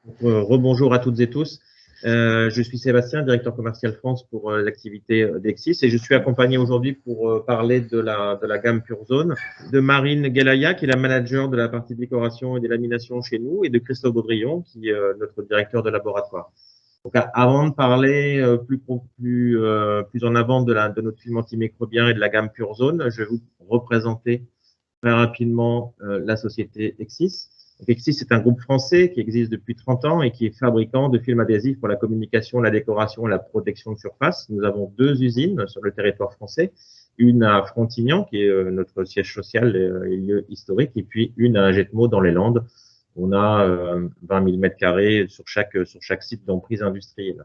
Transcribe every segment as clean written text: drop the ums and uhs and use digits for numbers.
Rebonjour à toutes et tous. Je suis Sébastien, directeur commercial France pour l'activité d'Exis, et je suis accompagné aujourd'hui pour parler de la gamme Pure Zone, de Marine Guelaya, qui est la manager de la partie décoration et des laminations chez nous, et de Christophe Baudrillon, qui est notre directeur de laboratoire. Donc, avant de parler plus en avant de notre film antimicrobien et de la gamme Pure Zone, je vais vous représenter très rapidement la société Exis. Exis est un groupe français qui existe depuis 30 ans et qui est fabricant de films adhésifs pour la communication, la décoration et la protection de surface. Nous avons 2 usines sur le territoire français, une à Frontignan, qui est notre siège social et lieu historique, et puis une à Jetmo dans les Landes. On a 20 000 mètres carrés sur chaque site d'emprise industrielle.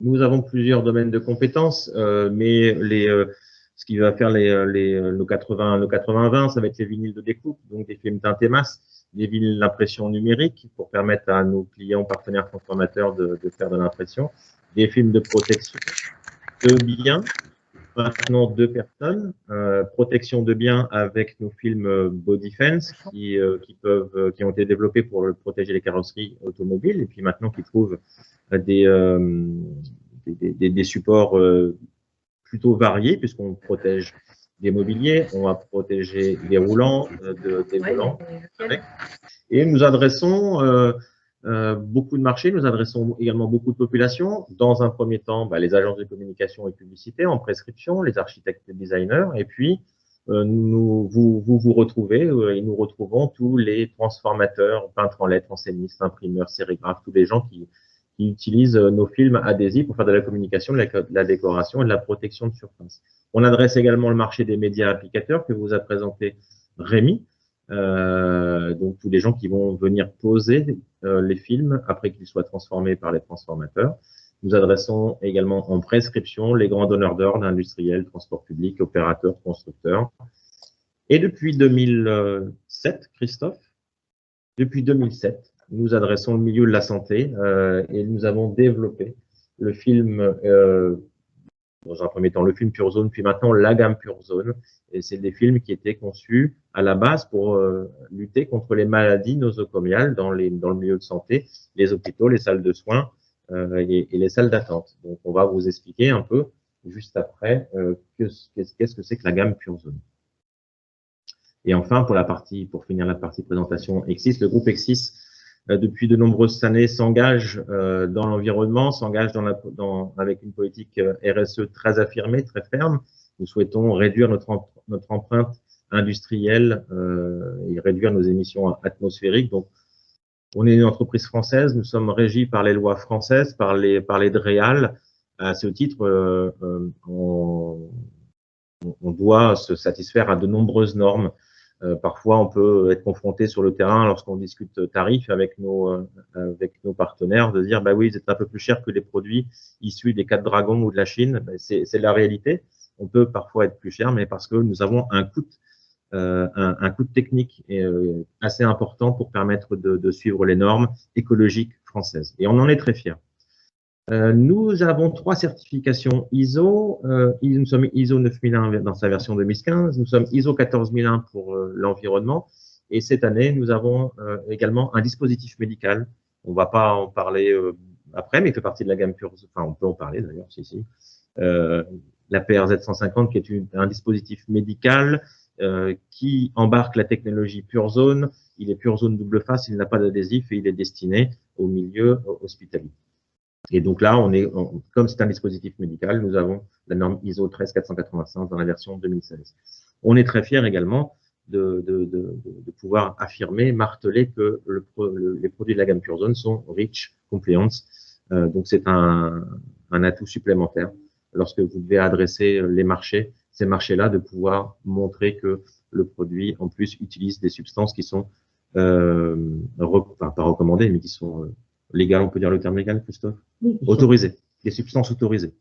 Nous avons plusieurs domaines de compétences, mais ce qui va faire nos 80-20, ça va être les vinyles de découpe, donc des films teintés masse, des vinyles d'impression numérique pour permettre à nos clients, partenaires, consommateurs de faire de l'impression, des films de protection de biens, maintenant 2 personnes, protection de biens avec nos films Bodyfence qui ont été développés pour protéger les carrosseries automobiles et puis maintenant qui trouvent des supports plutôt variés puisqu'on protège des mobiliers, on va protéger des roulants, des volants. Et nous adressons beaucoup de marchés, nous adressons également beaucoup de populations. Dans un premier temps, les agences de communication et publicité en prescription, les architectes et designers, et puis vous retrouvez et nous retrouvons tous les transformateurs, peintres en lettres, enseignistes, imprimeurs, sérigraphes, tous les gens qui utilisent nos films adhésifs pour faire de la communication, de la décoration et de la protection de surface. On adresse également le marché des médias applicateurs que vous a présenté Rémi. Donc tous les gens qui vont venir poser les films après qu'ils soient transformés par les transformateurs. Nous adressons également en prescription les grands donneurs d'ordre, industriels, transport public, opérateurs, constructeurs. Et depuis 2007, Christophe, depuis 2007, nous adressons le milieu de la santé et nous avons développé le film, dans un premier temps le film Pure Zone, puis maintenant la gamme Pure Zone. Et c'est des films qui étaient conçus à la base pour lutter contre les maladies nosocomiales dans le milieu de santé, les hôpitaux, les salles de soins et les salles d'attente. Donc on va vous expliquer un peu juste après qu'est-ce que c'est que la gamme Pure Zone. Et enfin, pour finir la partie présentation Exis, le groupe Exis, depuis de nombreuses années, s'engage dans l'environnement, s'engage avec une politique RSE très affirmée, très ferme. Nous souhaitons réduire notre empreinte industrielle et réduire nos émissions atmosphériques. Donc, on est une entreprise française, nous sommes régis par les lois françaises, par les DREAL. À ce titre, on doit se satisfaire à de nombreuses normes. Parfois, on peut être confronté sur le terrain lorsqu'on discute tarifs avec nos partenaires de dire, bah oui, c'est un peu plus cher que les produits issus des 4 dragons ou de la Chine. C'est la réalité. On peut parfois être plus cher, mais parce que nous avons un coût technique assez important pour permettre de suivre les normes écologiques françaises. Et on en est très fiers. Nous avons 3 certifications ISO. Nous sommes ISO 9001 dans sa version 2015. Nous sommes ISO 14001 pour l'environnement. Et cette année, nous avons également un dispositif médical. On va pas en parler après, mais il fait partie de la gamme Pure. Enfin, on peut en parler d'ailleurs, si. La PRZ 150, qui est un dispositif médical qui embarque la technologie Pure Zone. Il est Pure Zone double face, il n'a pas d'adhésif et il est destiné au milieu hospitalier. Et donc là, comme c'est un dispositif médical, nous avons la norme ISO 13485 dans la version 2016. On est très fiers également de pouvoir affirmer, marteler que les produits de la gamme Pure Zone sont REACH compliance. Donc c'est un atout supplémentaire lorsque vous devez adresser ces marchés-là, de pouvoir montrer que le produit, en plus, utilise des substances qui sont pas recommandées, mais qui sont légales, on peut dire le terme légal, Christophe? Oui, autorisées, des substances autorisées.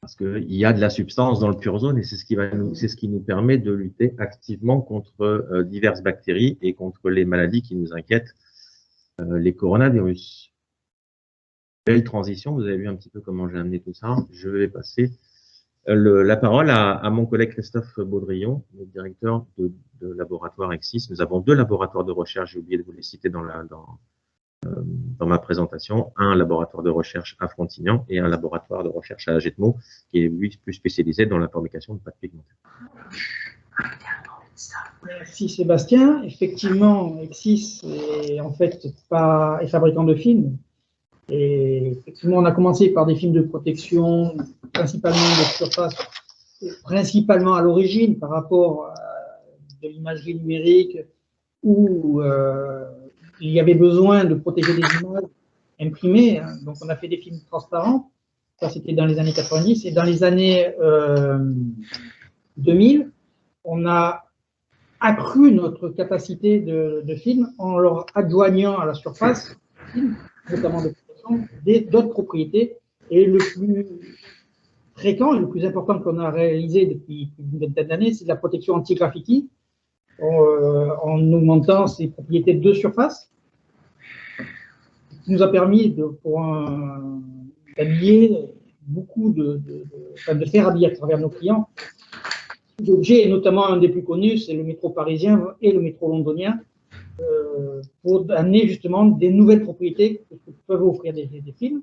Parce qu'il y a de la substance dans le Pure Zone et c'est ce qui nous permet de lutter activement contre diverses bactéries et contre les maladies qui nous inquiètent, les coronavirus. Belle transition, vous avez vu un petit peu comment j'ai amené tout ça. Je vais passer la parole à mon collègue Christophe Baudrillon, le directeur de laboratoire Exis. Nous avons 2 laboratoires de recherche, j'ai oublié de vous les citer dans dans ma présentation, un laboratoire de recherche à Frontignan et un laboratoire de recherche à Agetmo, qui est lui plus spécialisé dans la fabrication de pâtes pigmentaires. Merci Sébastien. Effectivement, Exis est en fait pas fabricant de films. Et effectivement, on a commencé par des films de protection, principalement de surface, principalement à l'origine par rapport à de l'imagerie numérique où il y avait besoin de protéger des images imprimées. Hein. Donc, on a fait des films transparents. Ça, c'était dans les années 90. Et dans les années 2000, on a accru notre capacité de film en leur adjoignant à la surface, notamment de protection, d'autres propriétés. Et le plus fréquent et le plus important qu'on a réalisé depuis une vingtaine d'années, c'est la protection anti-graffiti, en augmentant ses propriétés de surface, qui nous a permis d'habiller beaucoup de faire habiller à travers nos clients d'objets, et notamment un des plus connus, c'est le métro parisien et le métro londonien, pour amener justement des nouvelles propriétés que peuvent offrir des films.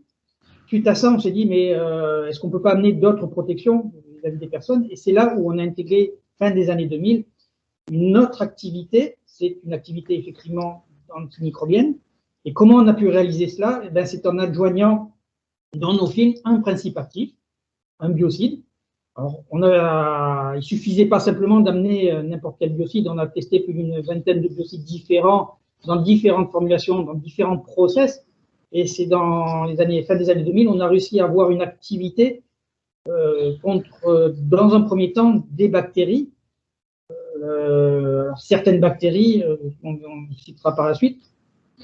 Suite à ça, on s'est dit, mais est-ce qu'on ne peut pas amener d'autres protections vis-à-vis des personnes? Et c'est là où on a intégré, fin des années 2000, une autre activité, c'est une activité effectivement antimicrobienne. Et comment on a pu réaliser cela? Eh bien, c'est en adjoignant dans nos films un principe actif, un biocide. Alors, il ne suffisait pas simplement d'amener n'importe quel biocide, on a testé plus d'une vingtaine de biocides différents, dans différentes formulations, dans différents process, et c'est dans les années, fin des années 2000, on a réussi à avoir une activité contre, dans un premier temps, des bactéries, certaines bactéries, on citera par la suite.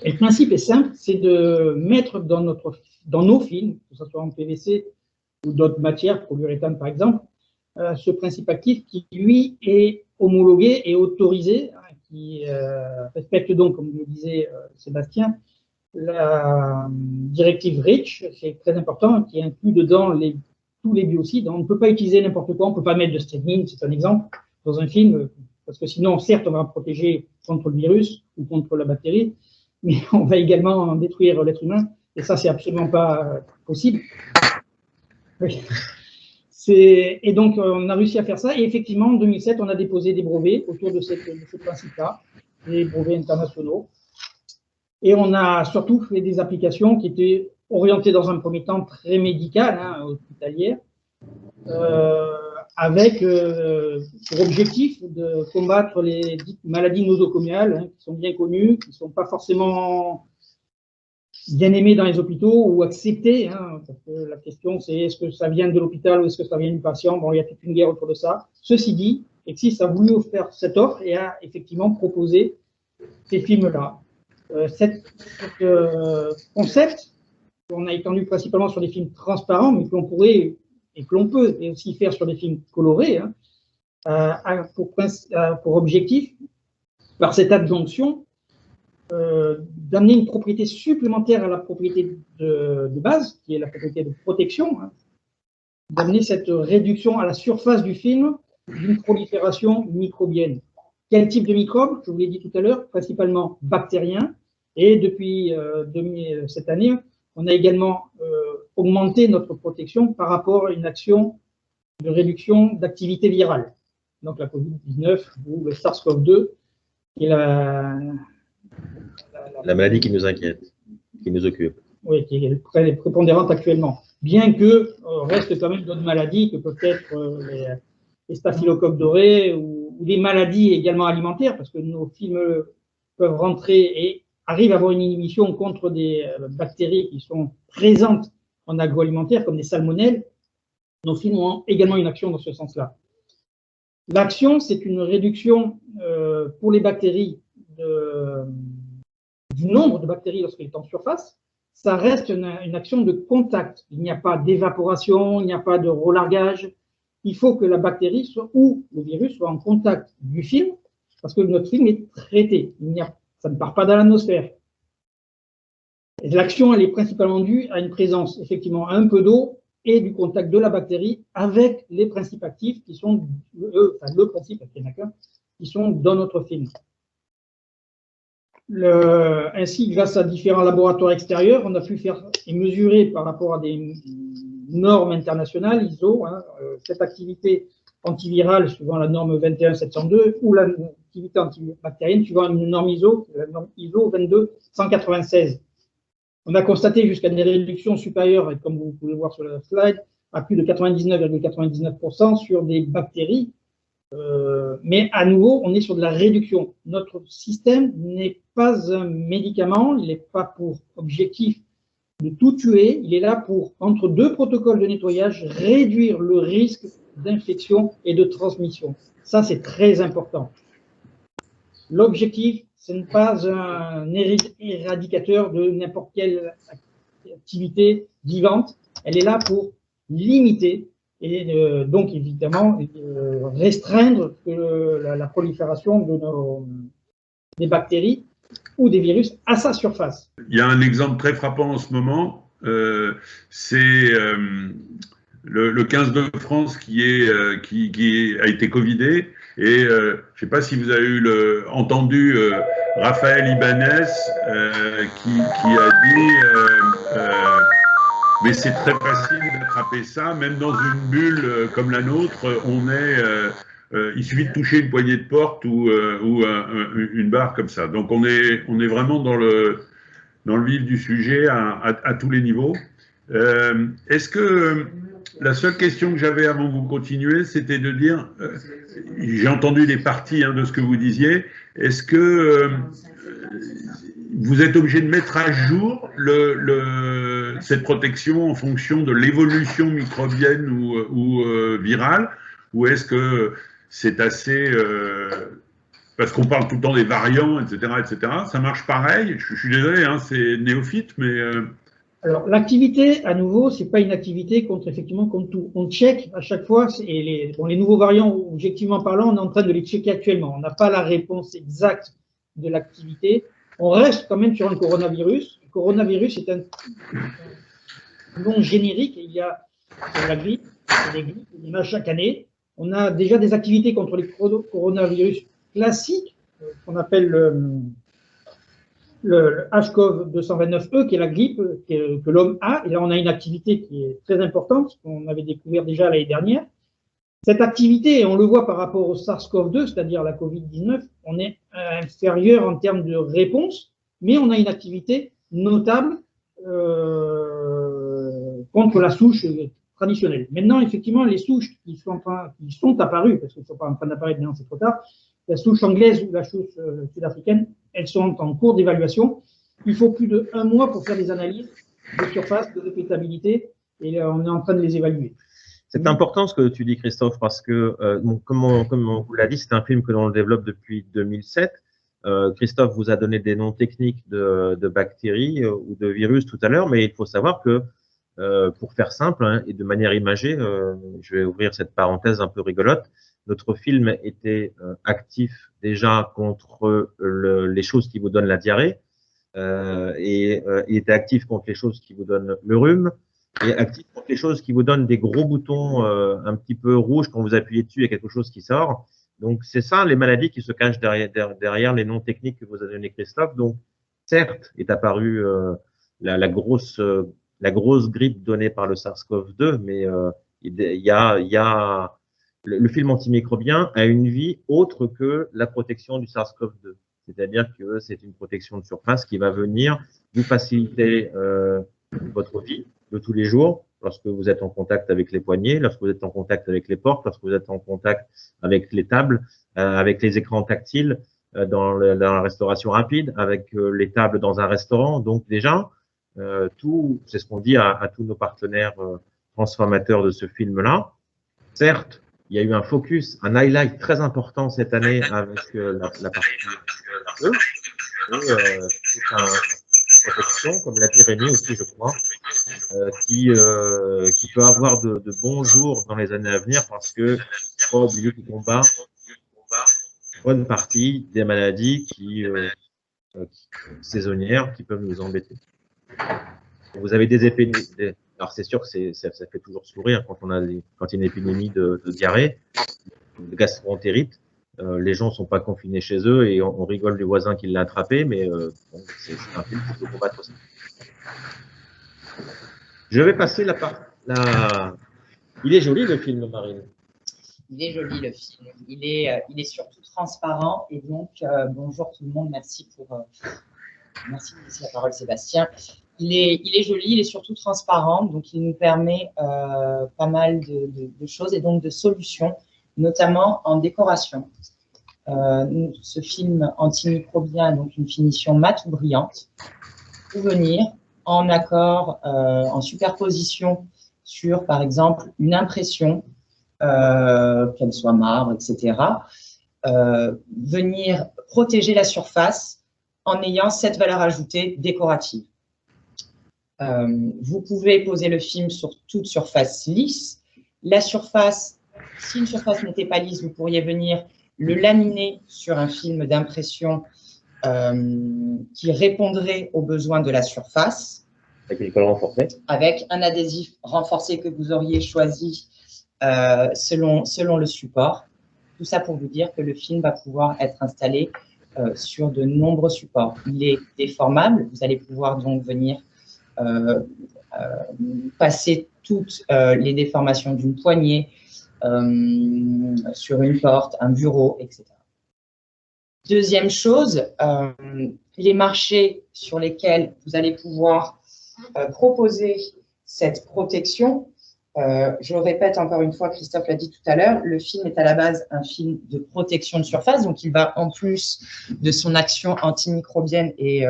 Et le principe est simple, c'est de mettre dans nos films, que ce soit en PVC ou d'autres matières, polyuréthane par exemple, ce principe actif qui, lui, est homologué et autorisé, hein, qui respecte donc, comme le disait Sébastien, la directive REACH, c'est très important, qui inclut dedans tous les biocides. On ne peut pas utiliser n'importe quoi, on ne peut pas mettre de strychnine, c'est un exemple, dans un film, parce que sinon, certes, on va protéger contre le virus ou contre la bactérie, mais on va également détruire l'être humain, et ça, c'est absolument pas possible. Oui. Et donc, on a réussi à faire ça, et effectivement, en 2007, on a déposé des brevets autour de ce principe-là, des brevets internationaux, et on a surtout fait des applications qui étaient orientées dans un premier temps très médicales, hein, hospitalières, avec pour objectif de combattre les maladies nosocomiales, hein, qui sont bien connues, qui ne sont pas forcément bien aimées dans les hôpitaux ou acceptées, hein, parce que la question c'est est-ce que ça vient de l'hôpital ou est-ce que ça vient du patient. Bon, il y a toute une guerre autour de ça. Ceci dit, Exis a voulu faire cette offre et a effectivement proposé ces films-là. Cet concept qu'on a étendu principalement sur des films transparents, mais que l'on pourrait et que l'on peut aussi faire sur des films colorés, hein, a pour objectif, par cette adjonction, d'amener une propriété supplémentaire à la propriété de base, qui est la propriété de protection, hein, d'amener cette réduction à la surface du film d'une prolifération microbienne. Quel type de microbes? Je vous l'ai dit tout à l'heure, principalement bactériens, et depuis cette année, on a également augmenté notre protection par rapport à une action de réduction d'activité virale. Donc la Covid-19 ou le SARS-CoV-2, qui est la maladie qui nous inquiète, qui nous occupe. Oui, qui est très prépondérante actuellement. Bien que reste quand même d'autres maladies que peuvent être les staphylocoques dorés ou des maladies également alimentaires, parce que nos films peuvent rentrer et arrivent à avoir une inhibition contre des bactéries qui sont présentes en agroalimentaire, comme des salmonelles. Nos films ont également une action dans ce sens-là. L'action, c'est une réduction pour les bactéries du nombre de bactéries lorsqu'elles sont en surface. Ça reste une action de contact. Il n'y a pas d'évaporation, il n'y a pas de relargage. Il faut que la bactérie ou le virus soit en contact du film, parce que notre film est traité. Ça ne part pas dans l'atmosphère. L'action, elle est principalement due à une présence, effectivement, un peu d'eau et du contact de la bactérie avec les principes actifs qui sont, le principe, qui sont dans notre film. Ainsi, grâce à différents laboratoires extérieurs, on a pu faire et mesurer par rapport à des normes internationales, ISO, cette activité antivirale suivant la norme 21702 ou l'activité antibactérienne suivant une norme ISO, la norme ISO 22196. On a constaté jusqu'à des réductions supérieures, et comme vous pouvez voir sur la slide, à plus de 99,99% sur des bactéries. Mais à nouveau, on est sur de la réduction. Notre système n'est pas un médicament, il n'est pas pour objectif de tout tuer, il est là pour, entre deux protocoles de nettoyage, réduire le risque d'infection et de transmission. Ça, c'est très important. L'objectif, ce n'est pas un éradicateur de n'importe quelle activité vivante, elle est là pour limiter et donc évidemment restreindre la prolifération des bactéries ou des virus à sa surface. Il y a un exemple très frappant en ce moment, c'est le 15 de France qui a été covidé, et je ne sais pas si vous avez entendu Raphaël Ibanez qui a dit mais c'est très facile d'attraper ça, même dans une bulle comme la nôtre, il suffit de toucher une poignée de porte ou une barre comme ça. Donc on est vraiment dans le vif du sujet à tous les niveaux. Est-ce que la seule question que j'avais avant que vous continuiez, c'était de dire, j'ai entendu des parties de ce que vous disiez, est-ce que vous êtes obligé de mettre à jour cette protection en fonction de l'évolution microbienne ou virale, ou est-ce que c'est assez... parce qu'on parle tout le temps des variants, etc., ça marche pareil. Je suis désolé, c'est néophyte, mais... Alors, l'activité, à nouveau, c'est pas une activité effectivement contre tout. On check à chaque fois, et les nouveaux variants, objectivement parlant, on est en train de les checker actuellement. On n'a pas la réponse exacte de l'activité. On reste quand même sur un coronavirus. Le coronavirus est un nom générique. Il y a la grippe, les grippes, il y en a chaque année. On a déjà des activités contre les coronavirus classiques, qu'on appelle le HCOV-229E, qui est la grippe que l'homme a. Et là, on a une activité qui est très importante, qu'on avait découvert déjà l'année dernière. Cette activité, on le voit par rapport au SARS-CoV-2, c'est-à-dire la COVID-19, on est inférieur en termes de réponse, mais on a une activité notable contre la souche traditionnelle. Maintenant, effectivement, les souches qui sont apparues, parce qu'elles ne sont pas en train d'apparaître maintenant, c'est trop tard, la souche anglaise ou la souche sud-africaine, elles sont en cours d'évaluation. Il faut plus d'1 mois pour faire des analyses de surface, de répétabilité, et on est en train de les évaluer. C'est important ce que tu dis, Christophe, parce que, comme on vous l'a dit, c'est un film que l'on développe depuis 2007. Christophe vous a donné des noms techniques de bactéries ou de virus tout à l'heure, mais il faut savoir que, pour faire simple et de manière imagée, je vais ouvrir cette parenthèse un peu rigolote, notre film était actif déjà contre les choses qui vous donnent la diarrhée, et il était actif contre les choses qui vous donnent le rhume, et actif contre les choses qui vous donnent des gros boutons un petit peu rouges quand vous appuyez dessus, il y a quelque chose qui sort. Donc c'est ça les maladies qui se cachent derrière les noms techniques que vous a donné Christophe. Donc certes est apparue la grosse grippe donnée par le SARS-CoV-2, mais le film antimicrobien a une vie autre que la protection du SARS-CoV-2. C'est-à-dire que c'est une protection de surface qui va venir vous faciliter votre vie de tous les jours, lorsque vous êtes en contact avec les poignets, lorsque vous êtes en contact avec les portes, lorsque vous êtes en contact avec les tables, avec les écrans tactiles dans la restauration rapide, avec les tables dans un restaurant. Donc déjà, c'est ce qu'on dit à tous nos partenaires transformateurs de ce film-là. Certes, il y a eu un focus, un highlight très important cette année avec la partie protection, comme l'a dit Rémi aussi, je crois, qui peut avoir de bons jours dans les années à venir, parce que faut pas oublier qu'il combat une bonne partie des maladies saisonnières qui peuvent nous embêter. Vous avez des épidémies. Alors c'est sûr que ça fait toujours sourire quand il y a une épidémie de diarrhée, de gastro-entérite. Les gens ne sont pas confinés chez eux et on rigole du voisin qui l'a attrapé, mais bon, c'est un film qu'il faut combattre aussi. Je vais passer Il est joli le film, Marine. Il est joli le film. Il est surtout transparent et donc bonjour tout le monde. Merci merci de laisser la parole Sébastien. Il est joli, il est surtout transparent, donc il nous permet pas mal de choses et donc de solutions, notamment en décoration. Ce film antimicrobien a donc une finition mate ou brillante pour venir en accord, en superposition sur, par exemple, une impression, qu'elle soit marbre, etc. Venir protéger la surface en ayant cette valeur ajoutée décorative. Vous pouvez poser le film sur toute surface lisse. La surface, si une surface n'était pas lisse, vous pourriez venir le laminer sur un film d'impression qui répondrait aux besoins de la surface. Avec une colle renforcée. Avec un adhésif renforcé que vous auriez choisi selon le support. Tout ça pour vous dire que le film va pouvoir être installé sur de nombreux supports. Il est déformable. Vous allez pouvoir donc venir passer toutes les déformations d'une poignée sur une porte, un bureau, etc. Deuxième chose, les marchés sur lesquels vous allez pouvoir proposer cette protection. Je le répète encore une fois, Christophe l'a dit tout à l'heure, le film est à la base un film de protection de surface, donc il va en plus de son action antimicrobienne et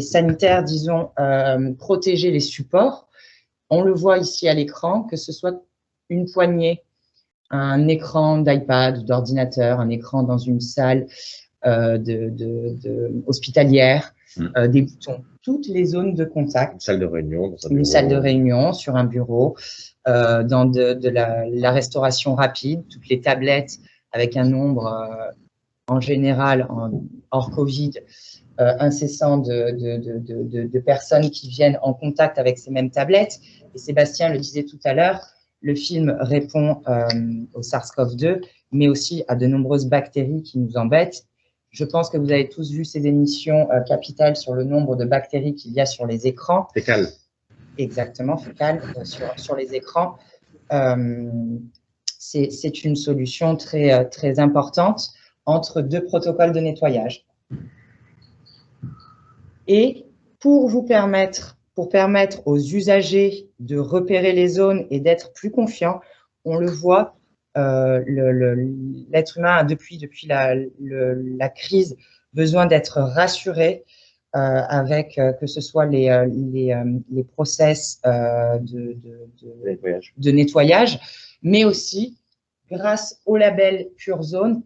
sanitaire, disons, protéger les supports. On le voit ici à l'écran, que ce soit une poignée, un écran d'iPad ou d'ordinateur, un écran dans une salle hospitalière, des boutons, toutes les zones de contact. Une salle de réunion. Une salle de réunion, sur un bureau, dans la restauration rapide, toutes les tablettes avec un nombre en général, hors Covid, incessant de personnes qui viennent en contact avec ces mêmes tablettes. Et Sébastien le disait tout à l'heure, le film répond au SARS-CoV-2, mais aussi à de nombreuses bactéries qui nous embêtent. Je pense que vous avez tous vu ces émissions capitales sur le nombre de bactéries qu'il y a sur les écrans. Fécales. Exactement, fécales sur les écrans. C'est une solution très, très importante entre deux protocoles de nettoyage. Et pour permettre aux usagers de repérer les zones et d'être plus confiants, on le voit, l'être humain a depuis la crise besoin d'être rassuré avec que ce soit les process de nettoyage, mais aussi grâce au label Pure Zone,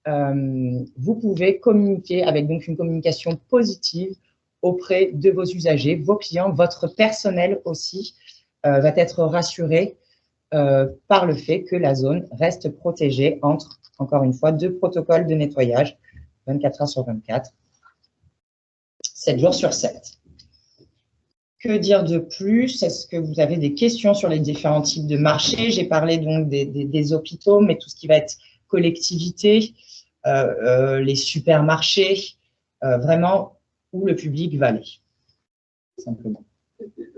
vous pouvez communiquer avec donc une communication positive auprès de vos usagers, vos clients, votre personnel aussi va être rassuré par le fait que la zone reste protégée entre, encore une fois, deux protocoles de nettoyage, 24 heures sur 24, 7 jours sur 7. Que dire de plus? Est-ce que vous avez des questions sur les différents types de marchés? J'ai parlé donc des hôpitaux, mais tout ce qui va être collectivité, les supermarchés, vraiment où le public va aller, simplement.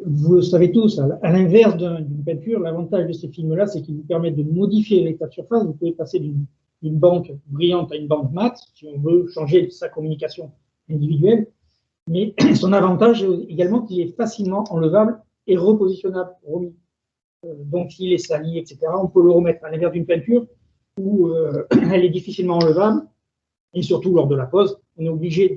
Vous le savez tous, à l'inverse d'une peinture, l'avantage de ces films-là, c'est qu'ils vous permettent de modifier l'état de surface. Vous pouvez passer d'une banque brillante à une banque mate, si on veut changer sa communication individuelle. Mais son avantage également qu'il est facilement enlevable et repositionnable, remis. Donc s'il est sali, etc., on peut le remettre, à l'inverse d'une peinture où elle est difficilement enlevable. Et surtout, lors de la pose, on est obligé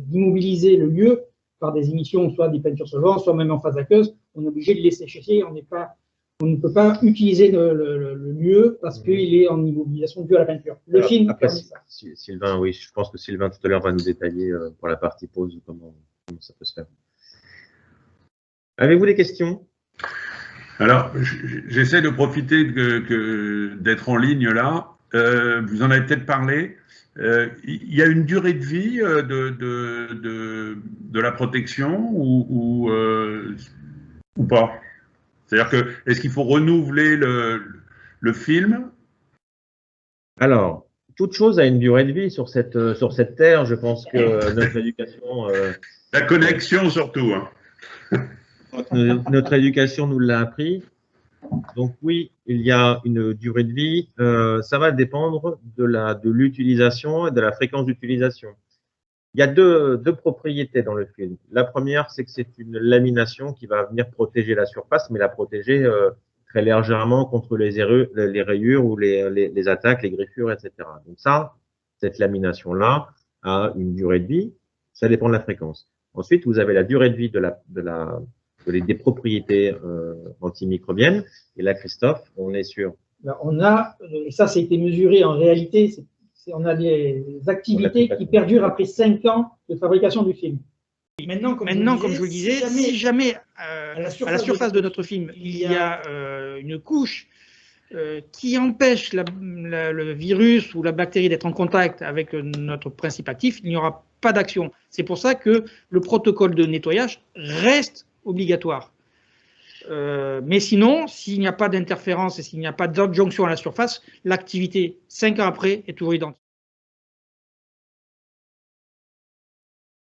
d'immobiliser le lieu par des émissions, soit des peintures solvants, soit même en phase aqueuse. On est obligé de laisser sécher. On ne peut pas utiliser le lieu parce qu'il est en immobilisation due à la peinture. Le film après, Sylvain, oui, je pense que Sylvain tout à l'heure va nous détailler pour la partie pause comment ça peut se faire. Avez-vous des questions? Alors, j'essaie de profiter d'être en ligne là. Vous en avez peut-être parlé. Il y a une durée de vie de la protection ou pas? C'est-à-dire que est-ce qu'il faut renouveler le film? Alors, toute chose a une durée de vie sur cette terre. Je pense que notre éducation… La connexion surtout. Hein. Notre éducation nous l'a appris. Donc oui, il y a une durée de vie. Ça va dépendre de l'utilisation et de la fréquence d'utilisation. Il y a deux propriétés dans le film. La première, c'est que c'est une lamination qui va venir protéger la surface, mais la protéger très légèrement contre les rayures ou les attaques, les griffures, etc. Donc ça, cette lamination-là a une durée de vie. Ça dépend de la fréquence. Ensuite, vous avez la durée de vie des propriétés antimicrobiennes. Et là, Christophe, on est sur… On a, et ça a été mesuré en réalité, on a des activités qui perdurent après 5 ans de fabrication du film. Maintenant, comme je vous le disais, si jamais à la surface de notre film, il y a une couche qui empêche le virus ou la bactérie d'être en contact avec notre principe actif, il n'y aura pas d'action. C'est pour ça que le protocole de nettoyage reste obligatoire. Mais sinon, s'il n'y a pas d'interférence et s'il n'y a pas d'adjonction à la surface, l'activité 5 ans après est toujours identique.